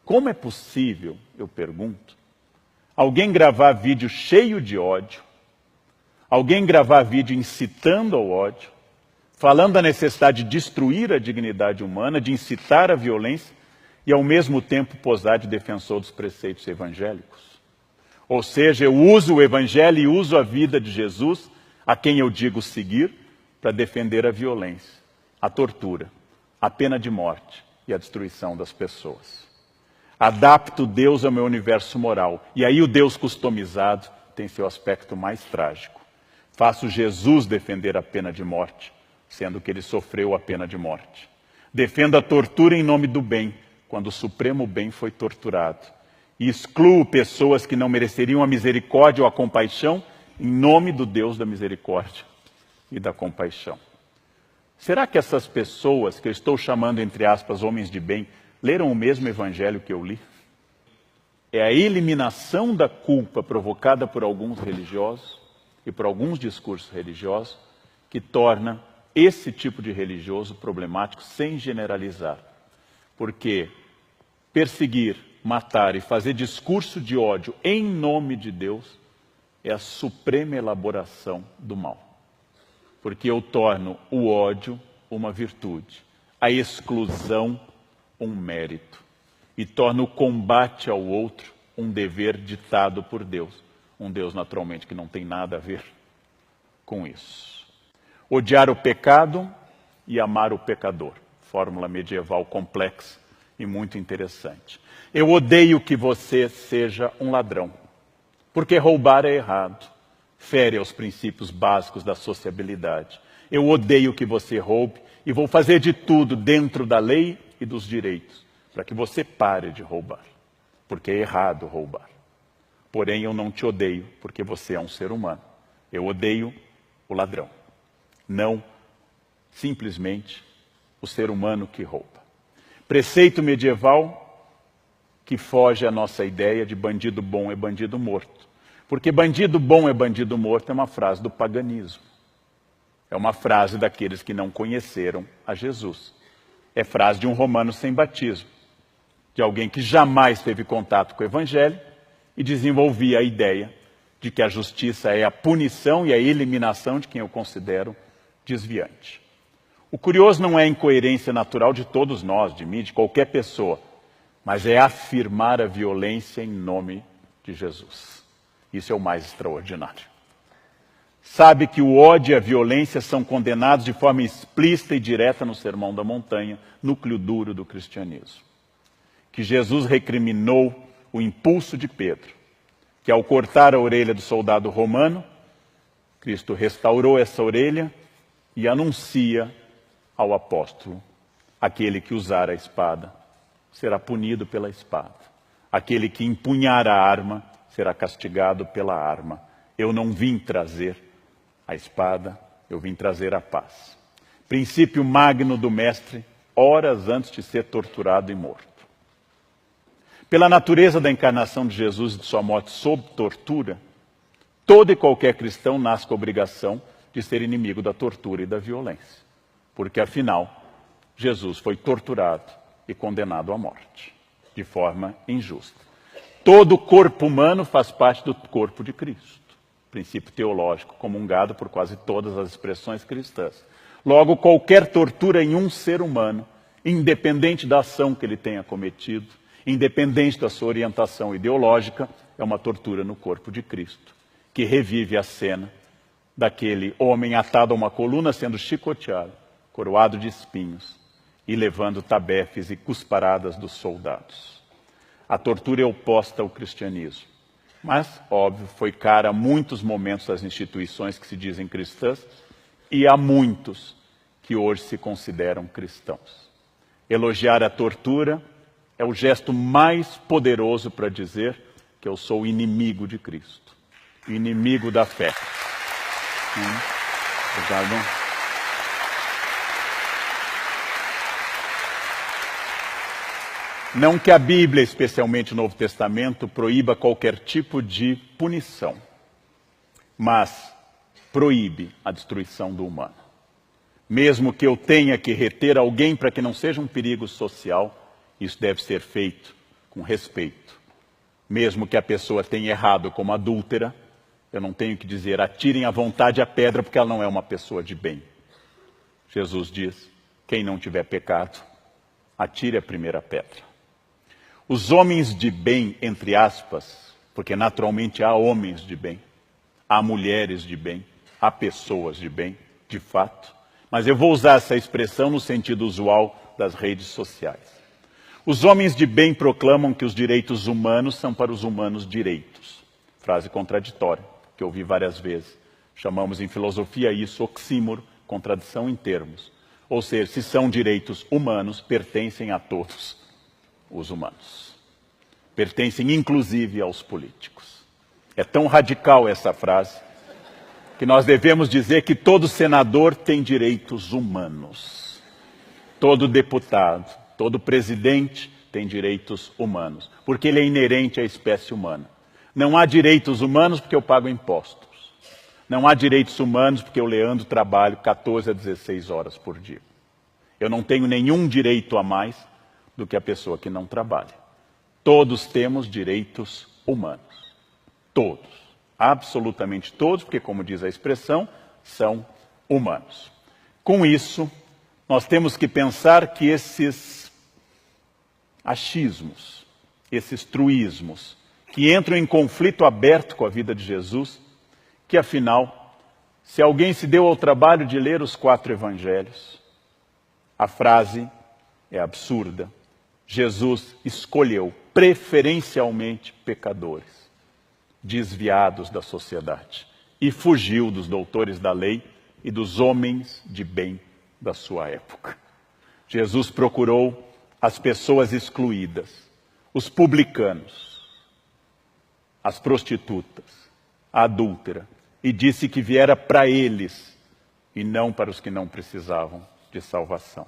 Como é possível, eu pergunto, alguém gravar vídeo cheio de ódio, alguém gravar vídeo incitando ao ódio, falando da necessidade de destruir a dignidade humana, de incitar a violência e ao mesmo tempo posar de defensor dos preceitos evangélicos? Ou seja, eu uso o evangelho e uso a vida de Jesus, a quem eu digo seguir, para defender a violência, a tortura, a pena de morte e a destruição das pessoas. Adapto Deus ao meu universo moral. E aí o Deus customizado tem seu aspecto mais trágico. Faço Jesus defender a pena de morte, sendo que ele sofreu a pena de morte. Defendo a tortura em nome do bem, quando o supremo bem foi torturado. E excluo pessoas que não mereceriam a misericórdia ou a compaixão, em nome do Deus da misericórdia e da compaixão. Será que essas pessoas, que eu estou chamando, entre aspas, homens de bem, leram o mesmo evangelho que eu li? É a eliminação da culpa provocada por alguns religiosos e por alguns discursos religiosos que torna esse tipo de religioso problemático, sem generalizar. Porque perseguir, matar e fazer discurso de ódio em nome de Deus é a suprema elaboração do mal. Porque eu torno o ódio uma virtude, a exclusão um mérito, e torno o combate ao outro um dever ditado por Deus. Um Deus, naturalmente, que não tem nada a ver com isso. Odiar o pecado e amar o pecador. Fórmula medieval complexa e muito interessante. Eu odeio que você seja um ladrão, porque roubar é errado, fere aos princípios básicos da sociabilidade. Eu odeio que você roube e vou fazer de tudo dentro da lei e dos direitos para que você pare de roubar, porque é errado roubar. Porém, eu não te odeio porque você é um ser humano. Eu odeio o ladrão, não simplesmente o ser humano que rouba. Preceito medieval que foge à nossa ideia de bandido bom é bandido morto. Porque bandido bom é bandido morto é uma frase do paganismo. É uma frase daqueles que não conheceram a Jesus. É frase de um romano sem batismo, de alguém que jamais teve contato com o evangelho e desenvolvia a ideia de que a justiça é a punição e a eliminação de quem eu considero desviante. O curioso não é a incoerência natural de todos nós, de mim, de qualquer pessoa, mas é afirmar a violência em nome de Jesus. Isso é o mais extraordinário. Sabe que o ódio e a violência são condenados de forma explícita e direta no Sermão da Montanha, núcleo duro do cristianismo. Que Jesus recriminou o impulso de Pedro, que ao cortar a orelha do soldado romano, Cristo restaurou essa orelha e anuncia ao apóstolo: aquele que usar a espada será punido pela espada. Aquele que empunhar a arma será castigado pela arma. Eu não vim trazer a espada, eu vim trazer a paz. Princípio magno do mestre, horas antes de ser torturado e morto. Pela natureza da encarnação de Jesus e de sua morte sob tortura, todo e qualquer cristão nasce com a obrigação de ser inimigo da tortura e da violência. Porque, afinal, Jesus foi torturado e condenado à morte, de forma injusta. Todo corpo humano faz parte do corpo de Cristo. Princípio teológico comungado por quase todas as expressões cristãs. Logo, qualquer tortura em um ser humano, independente da ação que ele tenha cometido, independente da sua orientação ideológica, é uma tortura no corpo de Cristo, que revive a cena daquele homem atado a uma coluna sendo chicoteado, coroado de espinhos e levando tabefes e cusparadas dos soldados. A tortura é oposta ao cristianismo. Mas, óbvio, foi cara a muitos momentos das instituições que se dizem cristãs e a muitos que hoje se consideram cristãos. Elogiar a tortura é o gesto mais poderoso para dizer que eu sou inimigo de Cristo, inimigo da fé. Obrigado. Não que a Bíblia, especialmente o Novo Testamento, proíba qualquer tipo de punição, mas proíbe a destruição do humano. Mesmo que eu tenha que reter alguém para que não seja um perigo social, isso deve ser feito com respeito. Mesmo que a pessoa tenha errado como adúltera, eu não tenho que dizer, atirem à vontade a pedra, porque ela não é uma pessoa de bem. Jesus diz, quem não tiver pecado, atire a primeira pedra. Os homens de bem, entre aspas, porque naturalmente há homens de bem, há mulheres de bem, há pessoas de bem, de fato, mas eu vou usar essa expressão no sentido usual das redes sociais. Os homens de bem proclamam que os direitos humanos são para os humanos direitos. Frase contraditória, que eu ouvi várias vezes. Chamamos em filosofia isso oxímoro, contradição em termos. Ou seja, se são direitos humanos, pertencem a todos os humanos. Pertencem inclusive aos políticos. É tão radical essa frase, que nós devemos dizer que todo senador tem direitos humanos. Todo deputado, todo presidente tem direitos humanos, porque ele é inerente à espécie humana. Não há direitos humanos porque eu pago impostos. Não há direitos humanos porque eu, Leandro, trabalho 14 a 16 horas por dia. Eu não tenho nenhum direito a mais do que a pessoa que não trabalha. Todos temos direitos humanos. Todos. Absolutamente todos, porque, como diz a expressão, são humanos. Com isso, nós temos que pensar que esses achismos, esses truísmos, que entram em conflito aberto com a vida de Jesus, que afinal, se alguém se deu ao trabalho de ler os 4 evangelhos, a frase é absurda. Jesus escolheu preferencialmente pecadores, desviados da sociedade, e fugiu dos doutores da lei e dos homens de bem da sua época. Jesus procurou as pessoas excluídas, os publicanos, as prostitutas, a adúltera, e disse que viera para eles e não para os que não precisavam de salvação.